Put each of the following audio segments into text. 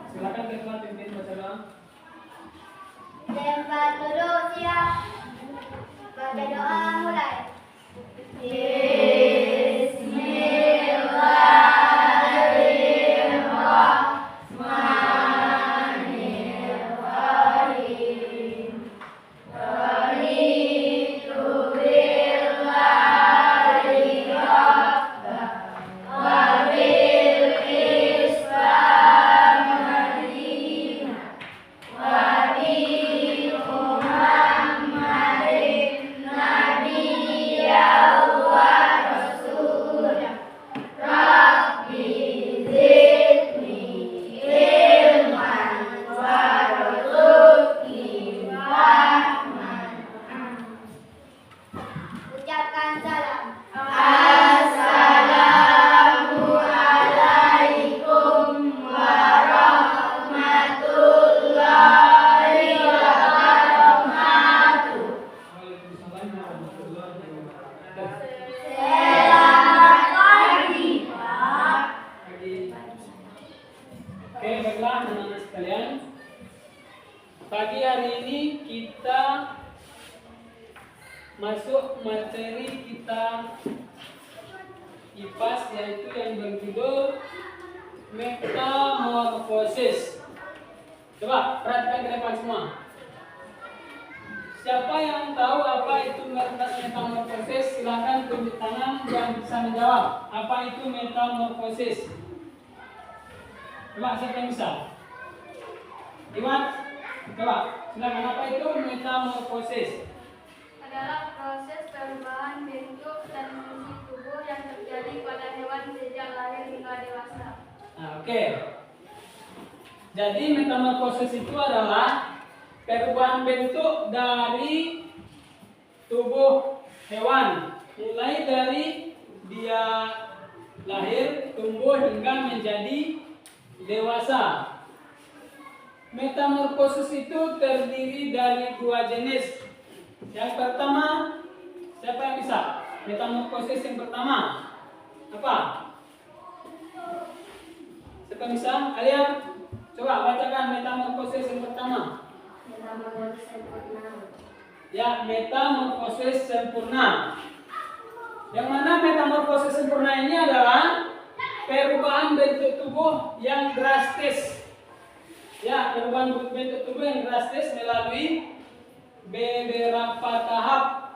Silakan Ketua pimpin baca doa. Tempat duduk siap. Baca doa mulai. Ucapkan salam. Assalamualaikum warahmatullahi wabarakatuh. Waalaikumsalam warahmatullahi wabarakatuh. Selamat pagi, Pak. Oke, baiklah anak-anak sekalian. Pagi hari ini kita masuk materi kita IPAS, yaitu yang berjudul metamorfosis. Coba perhatikan ke depan semua. Siapa yang tahu apa itu metamorfosis? Silakan tunjuk tangan yang bisa menjawab. Apa itu metamorfosis? Coba siapa yang bisa? Iwan, coba silakan. Apa itu metamorfosis? Adalah proses perubahan bentuk dan fungsi tubuh yang terjadi pada hewan sejak lahir hingga dewasa. Nah, oke. Jadi metamorfosis itu adalah perubahan bentuk dari tubuh hewan, mulai dari dia lahir, tumbuh hingga menjadi dewasa. Metamorfosis itu terdiri dari dua jenis. Yang pertama, siapa yang bisa? Metamorfosis yang pertama apa? Siapa yang bisa? Kalian coba bacakan metamorfosis yang pertama. Metamorfosis sempurna. Ya, metamorfosis sempurna. Yang mana metamorfosis sempurna ini adalah perubahan bentuk tubuh yang drastis. Ya, perubahan bentuk tubuh yang drastis melalui beberapa tahap.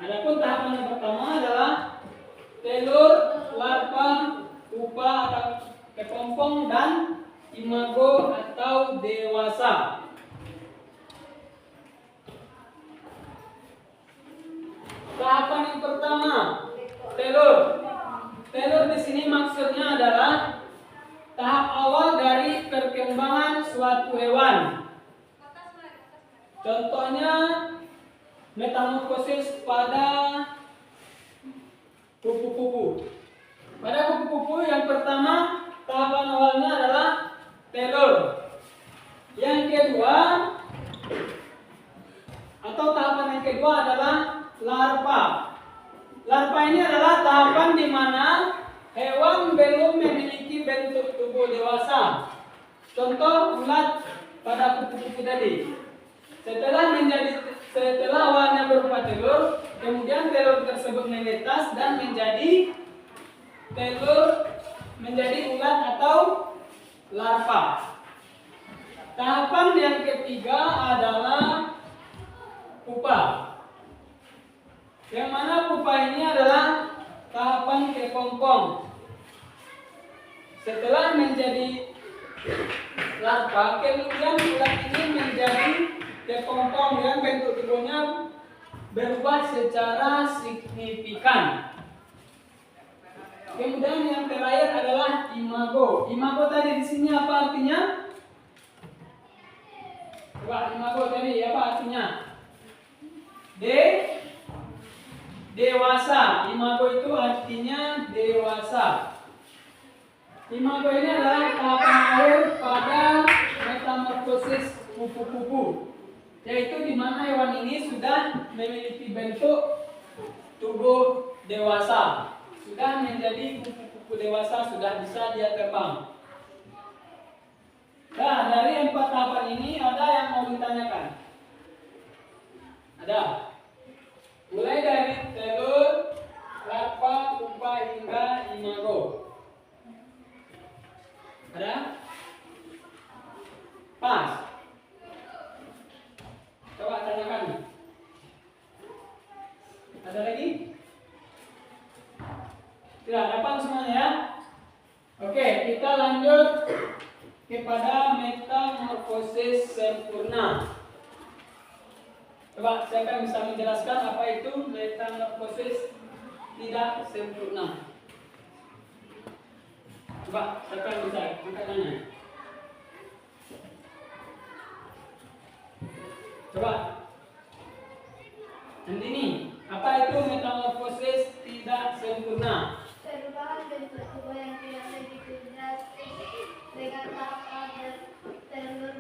Adapun tahapan yang pertama adalah telur, larva, pupa atau kepompong, dan imago atau dewasa. Tahapan yang pertama, telur. Telur di sini maksudnya adalah tahap awal dari perkembangan suatu hewan. Contohnya metamorfosis pada kupu-kupu. Pada kupu-kupu yang pertama, tahapan awalnya adalah telur. Yang kedua, atau tahapan yang kedua adalah larva. Larva ini adalah tahapan di mana hewan belum memiliki bentuk tubuh dewasa. Contoh ulat pada kupu-kupu tadi. Setelah awalnya berupa telur, kemudian telur tersebut menetas dan menjadi ulat atau larva. Tahapan yang ketiga adalah pupa. Yang mana pupa ini adalah tahapan kepompong. Setelah menjadi larva, kemudian ulat ini menjadi kepompong yang bentuk tubuhnya berubah secara signifikan. Kemudian yang terakhir adalah imago. Imago tadi di sini apa artinya? Coba imago tadi apa artinya? Dewasa. Imago itu artinya dewasa. Imago ini adalah tahapan akhir pada metamorfosis kupu-kupu, yaitu di mana hewan ini sudah memiliki bentuk tubuh dewasa, sudah menjadi kupu-kupu dewasa, sudah bisa dia terbang. Nah, dari 4 tahapan ini ada yang mau ditanyakan? Ada. Mulai dari telur, larva, pupa hingga imago. Ada? Pas. Coba tanyakan. Ada lagi? Tidak, dapat semuanya ya? Oke, kita lanjut kepada metamorfosis sempurna. Coba siapa yang bisa menjelaskan apa itu metamorfosis tidak sempurna? Coba siapa yang bisa angkat tangan? Coba. Andini, apa itu metamorfosis tidak sempurna? Perubahan bentuk tubuh yang tidak begitu drastis dengan tahap telur,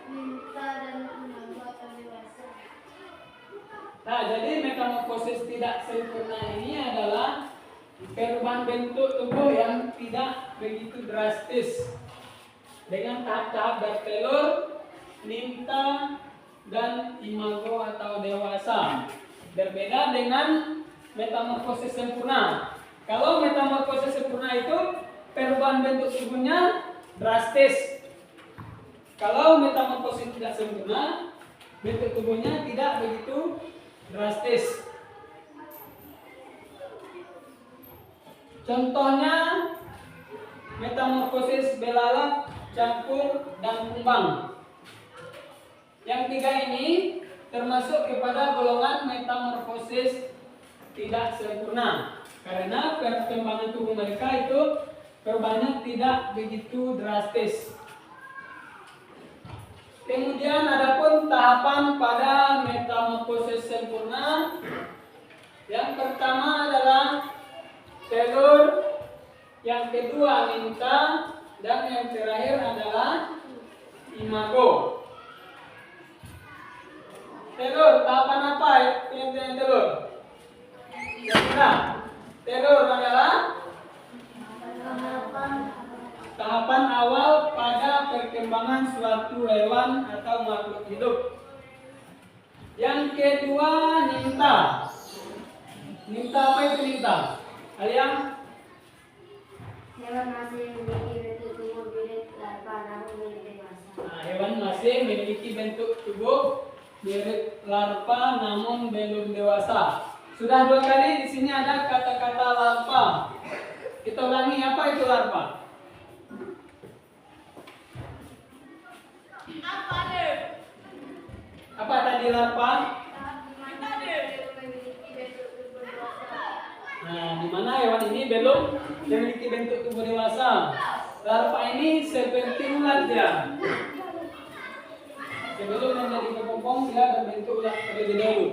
minta dan imago atau dewasa. Nah, jadi metamorfosis tidak sempurna ini adalah perubahan bentuk tubuh yang tidak begitu drastis dengan tahap-tahap dari telur, minta, dan imago atau dewasa. Berbeda dengan metamorfosis sempurna. Kalau metamorfosis sempurna itu perubahan bentuk tubuhnya drastis. Kalau metamorfosis tidak sempurna, bentuk tubuhnya tidak begitu drastis. Contohnya metamorfosis belalak, campur, dan kumbang. Yang 3 ini termasuk kepada golongan metamorfosis tidak sempurna karena perkembangan tubuh mereka itu perubahannya tidak begitu drastis. Kemudian adapun tahapan pada metamorfosis sempurna. Yang pertama adalah telur, yang kedua minta, dan yang terakhir adalah imago. Telur, tahapan apa yang telur? Kira-kira telur adalah tahapan awal pada perkembangan suatu hewan atau makhluk hidup. Yang kedua, ninta. Ninta apa itu ninta? Kalian? Hewan masih memiliki bentuk tubuh mirip larva namun belum dewasa. Nah, hewan masih memiliki bentuk tubuh mirip larva namun belum dewasa. Sudah 2 kali di sini ada kata-kata larva. Kita ulangi, apa itu larva? Apa tadi larva? Nah, di mana hewan ini belum memiliki bentuk tubuh dewasa. Larva ini seperti ulat dia. Sebelum menjadi kepompong dia berbentuk ulat terlebih dahulu.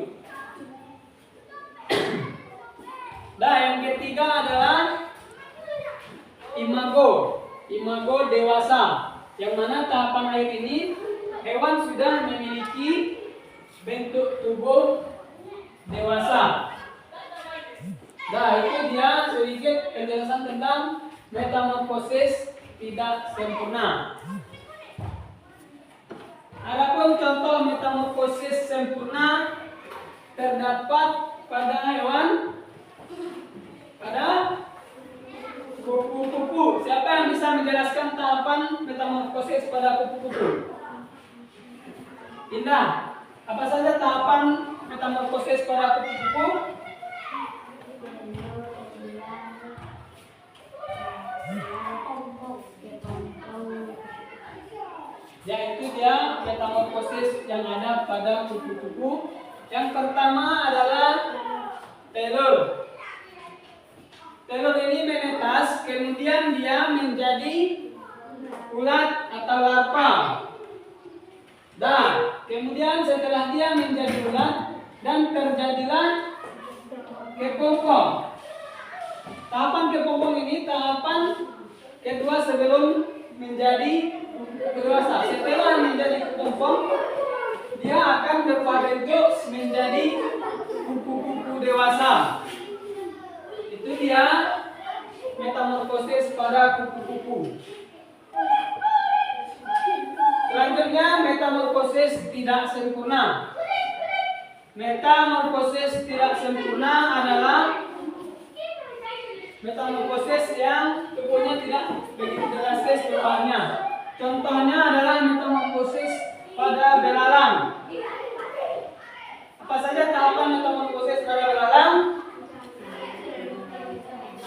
Nah, yang ketiga adalah imago. Imago dewasa. Yang mana tahapan akhir ini hewan sudah memiliki bentuk tubuh dewasa. Nah, itu dia sedikit penjelasan tentang metamorfosis tidak sempurna. Adapun contoh metamorfosis sempurna terdapat pada hewan, pada kupu-kupu. Siapa yang bisa menjelaskan tahapan metamorfosis pada kupu-kupu? Indah, apa saja tahapan metamorfosis pada kupu-kupu? Yaitu dia metamorfosis yang ada pada kupu-kupu. Yang pertama adalah telur. Telur ini menetas, kemudian dia menjadi ulat atau larva. Dan kemudian setelah dia menjadi ulat dan terjadilah kepompong. Tahapan kepompong ini tahapan kedua sebelum menjadi dewasa. Setelah menjadi kepompong, dia akan berubah bentuk menjadi kupu-kupu dewasa. Itu dia metamorfosis pada kupu-kupu. Selanjutnya metamorfosis tidak sempurna. Metamorfosis tidak sempurna adalah metamorfosis yang tubuhnya tidak begitu drastis perubahannya. Contohnya adalah metamorfosis pada belalang. Apa saja tahapan metamorfosis pada belalang?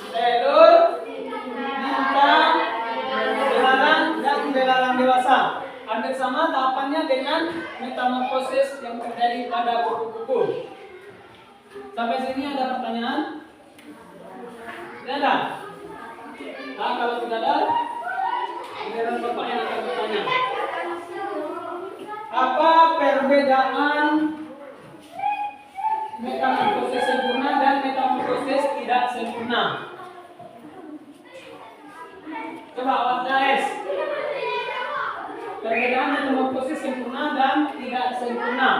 Telur, bintang, belalang, dan belalang dewasa. Hampir sama tahapannya dengan metamorfosis yang terjadi pada kupu-kupu. Sampai sini ada pertanyaan? Tidak ada? Nah, kalau tidak ada, giliran Bapak yang akan bertanya. Apa perbedaan metamorfosis sempurna dan metamorfosis tidak sempurna? Coba awak guys. Perbedaan metamorfosis sempurna dan tidak sempurna.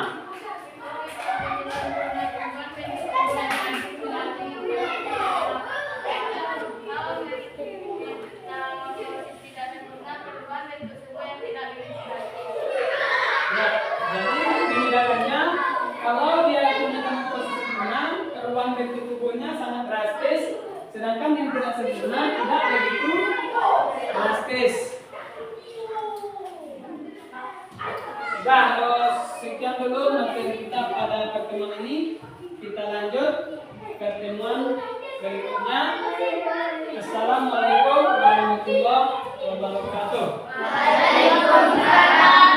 Jadi pembedaannya, kalau dia punya metamorfosis sempurna, perubahan bentuk tubuhnya sangat drastis, sedangkan yang tidak sempurna tidak begitu drastis. Nah, sekian dulu materi kita pada pertemuan ini. Kita lanjut pertemuan berikutnya. Assalamualaikum warahmatullahi wabarakatuh. Waalaikumsalam.